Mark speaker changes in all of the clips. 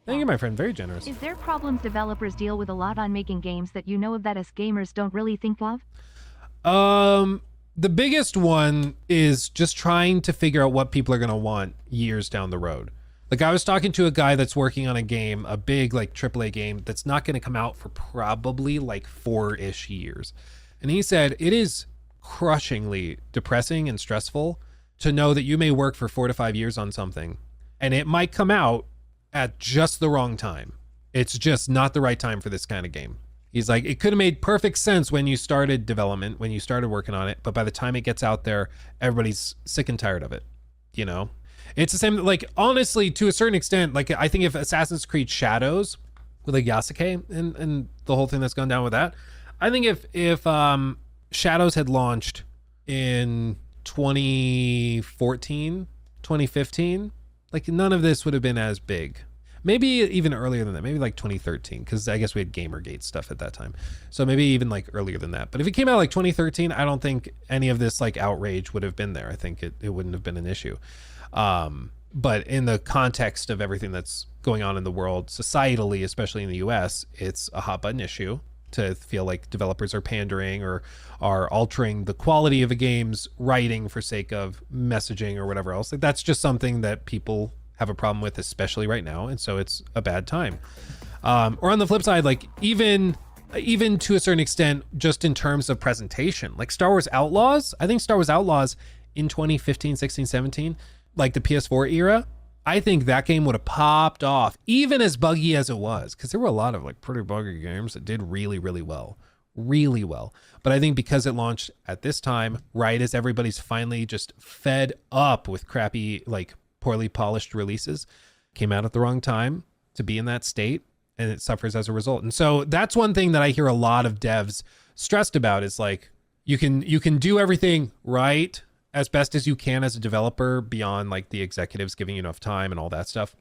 Speaker 1: Thank you, my friend. Very generous.
Speaker 2: Is there problems developers deal with a lot on making games that you know of that us gamers don't really think of?
Speaker 1: The biggest one is just trying to figure out what people are going to want years down the road. Like I was talking to a guy that's working on a game, a big like AAA game that's not going to come out for probably like 4-ish years. And he said it is crushingly depressing and stressful to know that you may work for 4 to 5 years on something and it might come out at just the wrong time. It's just not the right time for this kind of game. He's like, it could have made perfect sense when you started development, when you started working on it, but by the time it gets out there, everybody's sick and tired of it, you know? It's the same, like, honestly, to a certain extent, like, I think if Assassin's Creed Shadows, with like Yasuke and the whole thing that's gone down with that, I think if Shadows had launched in 2014, 2015, like, none of this would have been as big. Maybe even earlier than that, maybe like 2013, because I guess we had Gamergate stuff at that time. So maybe even like earlier than that. But if it came out like 2013, I don't think any of this like outrage would have been there. I think it wouldn't have been an issue. But in the context of everything that's going on in the world, societally, especially in the US, it's a hot button issue to feel like developers are pandering or are altering the quality of a game's writing for sake of messaging or whatever else. Like that's just something that people have a problem with, especially right now, and so it's a bad time. Or on the flip side, like even to a certain extent, just in terms of presentation, like Star Wars Outlaws, I think Star Wars Outlaws in 2015, 16, 17, like the PS4 era, I think that game would have popped off, even as buggy as it was, because there were a lot of like pretty buggy games that did really, really well. But I think because it launched at this time, right as everybody's finally just fed up with crappy, like poorly polished releases, came out at the wrong time to be in that state, and it suffers as a result. And so that's one thing that I hear a lot of devs stressed about is like, you can do everything right as best as you can as a developer beyond like the executives giving you enough time and all that stuff.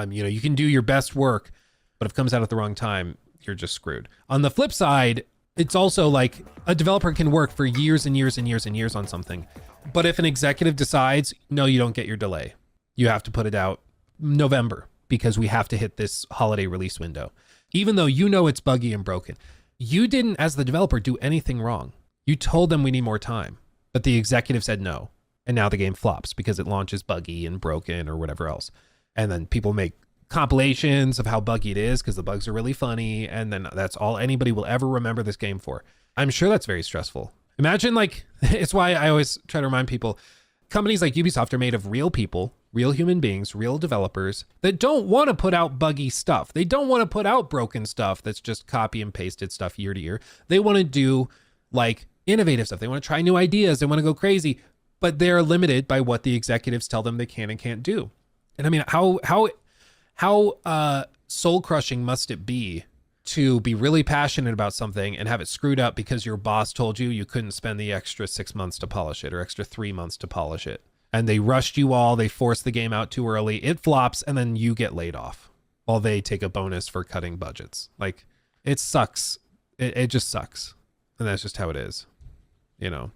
Speaker 1: You can do your best work, but if it comes out at the wrong time, you're just screwed. On the flip side, it's also like a developer can work for years and years and years and years on something. But if an executive decides, no, you don't get your delay, you have to put it out November because we have to hit this holiday release window. Even though you know it's buggy and broken, you didn't, as the developer, do anything wrong. You told them we need more time, but the executive said no. And now the game flops because it launches buggy and broken or whatever else. And then people make compilations of how buggy it is because the bugs are really funny. And then that's all anybody will ever remember this game for. I'm sure that's very stressful. Imagine like, it's why I always try to remind people, companies like Ubisoft are made of real people, real human beings, real developers that don't want to put out buggy stuff. They don't want to put out broken stuff that's just copy and pasted stuff year to year. They want to do like innovative stuff. They want to try new ideas. They want to go crazy, but they're limited by what the executives tell them they can and can't do. And I mean, how soul crushing must it be to be really passionate about something and have it screwed up because your boss told you you couldn't spend the extra 6 months to polish it or extra 3 months to polish it. And they rushed you all, they forced the game out too early, it flops, and then you get laid off while they take a bonus for cutting budgets. Like, it sucks. It just sucks. And that's just how it is, you know?